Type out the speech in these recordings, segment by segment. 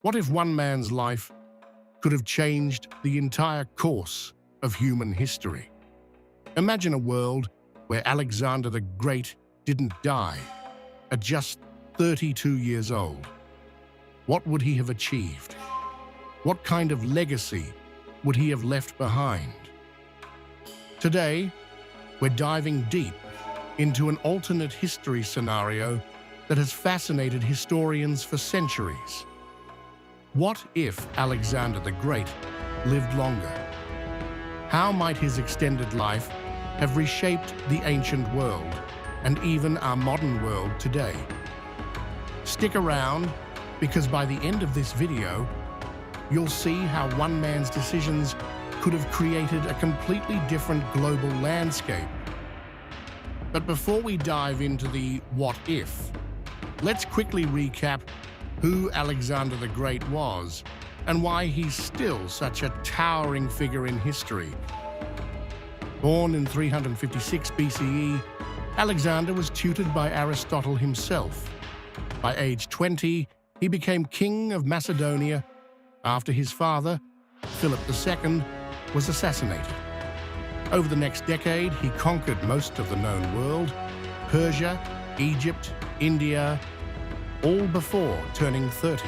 What if one man's life could have changed the entire course of human history? Imagine a world where Alexander the Great didn't die at just 32 years old. What would he have achieved? What kind of legacy would he have left behind? Today, we're diving deep into an alternate history scenario that has fascinated historians for centuries. What if Alexander the Great lived longer? How might his extended life have reshaped the ancient world and even our modern world today? Stick around, because by the end of this video, you'll see how one man's decisions could have created a completely different global landscape. But before we dive into the what if, let's quickly recap who Alexander the Great was and why he's still such a towering figure in history. Born in 356 BCE, Alexander was tutored by Aristotle himself. By age 20, he became king of Macedonia after his father, Philip II, was assassinated. Over the next decade, he conquered most of the known world: Persia, Egypt, India, all before turning 30.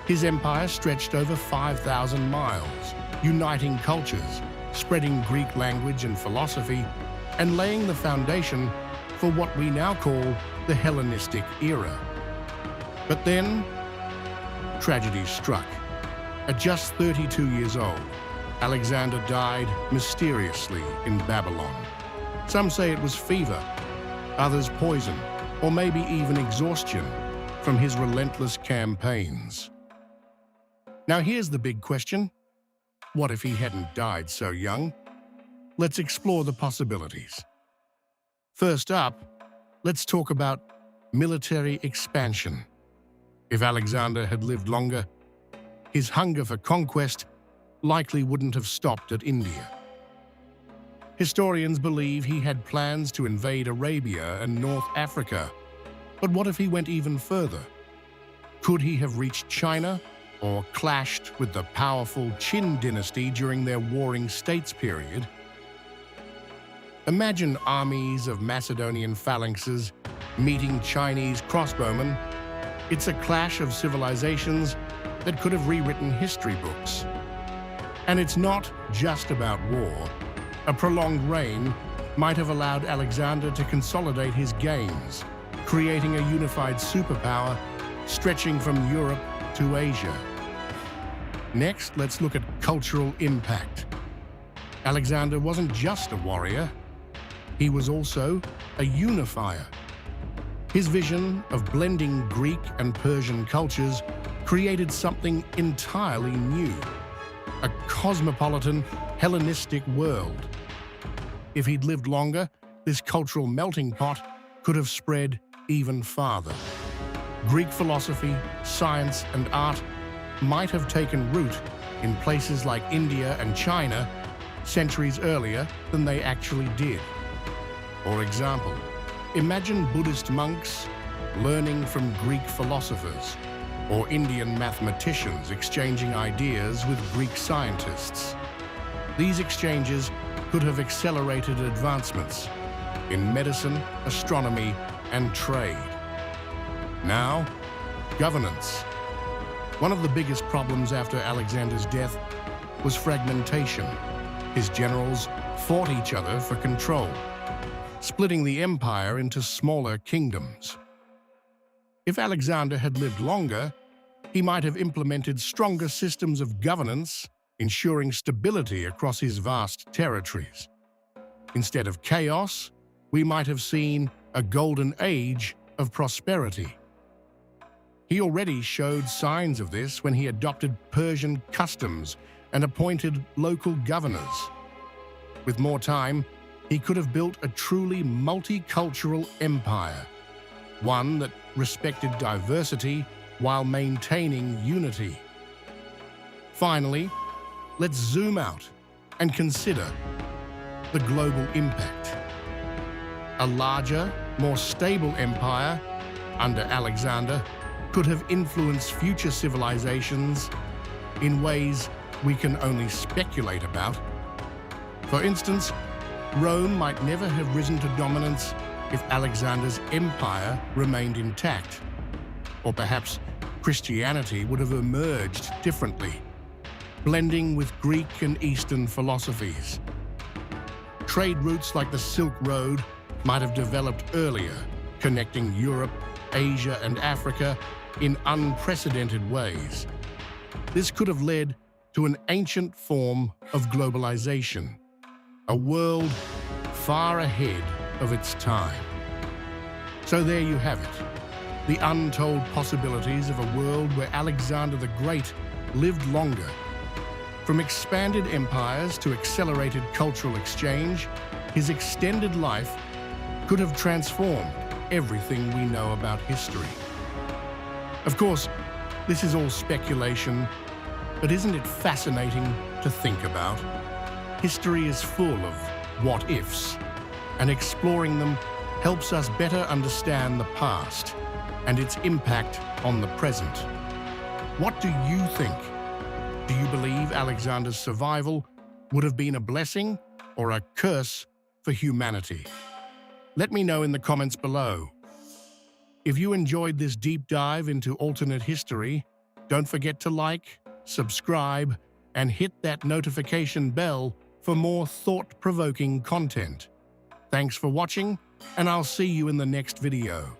His empire stretched over 5,000 miles, uniting cultures, spreading Greek language and philosophy, and laying the foundation for what we now call the Hellenistic era. But then, tragedy struck. At just 32 years old, Alexander died mysteriously in Babylon. Some say it was fever, others poison, or maybe even exhaustion from his relentless campaigns. Now here's the big question. What if he hadn't died so young? Let's explore the possibilities. First up, let's talk about military expansion. If Alexander had lived longer, his hunger for conquest likely wouldn't have stopped at India. Historians believe he had plans to invade Arabia and North Africa. But what if he went even further? Could he have reached China or clashed with the powerful Qin dynasty during their warring states period? Imagine armies of Macedonian phalanxes meeting Chinese crossbowmen. It's a clash of civilizations that could have rewritten history books. And it's not just about war. A prolonged reign might have allowed Alexander to consolidate his gains, creating a unified superpower stretching from Europe to Asia. Next, let's look at cultural impact. Alexander wasn't just a warrior, he was also a unifier. His vision of blending Greek and Persian cultures created something entirely new: a cosmopolitan, Hellenistic world. If he'd lived longer, this cultural melting pot could have spread even farther. Greek philosophy, science, and art might have taken root in places like India and China centuries earlier than they actually did. For example, imagine Buddhist monks learning from Greek philosophers, or Indian mathematicians exchanging ideas with Greek scientists. These exchanges could have accelerated advancements in medicine, astronomy, and trade. Now, governance. One of the biggest problems after Alexander's death was fragmentation. His generals fought each other for control, splitting the empire into smaller kingdoms. If Alexander had lived longer, he might have implemented stronger systems of governance, ensuring stability across his vast territories. Instead of chaos, we might have seen a golden age of prosperity. He already showed signs of this when he adopted Persian customs and appointed local governors. With more time, he could have built a truly multicultural empire, one that respected diversity while maintaining unity. Finally, let's zoom out and consider the global impact. A larger, more stable empire under Alexander could have influenced future civilizations in ways we can only speculate about. For instance, Rome might never have risen to dominance if Alexander's empire remained intact. Or perhaps Christianity would have emerged differently, blending with Greek and Eastern philosophies. Trade routes like the Silk Road might have developed earlier, connecting Europe, Asia, and Africa in unprecedented ways. This could have led to an ancient form of globalization, a world far ahead of its time. So there you have it, the untold possibilities of a world where Alexander the Great lived longer. From expanded empires to accelerated cultural exchange, his extended life could have transformed everything we know about history. Of course, this is all speculation, but isn't it fascinating to think about? History is full of what-ifs, and exploring them helps us better understand the past and its impact on the present. What do you think? Do you believe Alexander's survival would have been a blessing or a curse for humanity? Let me know in the comments below. If you enjoyed this deep dive into alternate history, don't forget to like, subscribe, and hit that notification bell for more thought-provoking content. Thanks for watching, and I'll see you in the next video.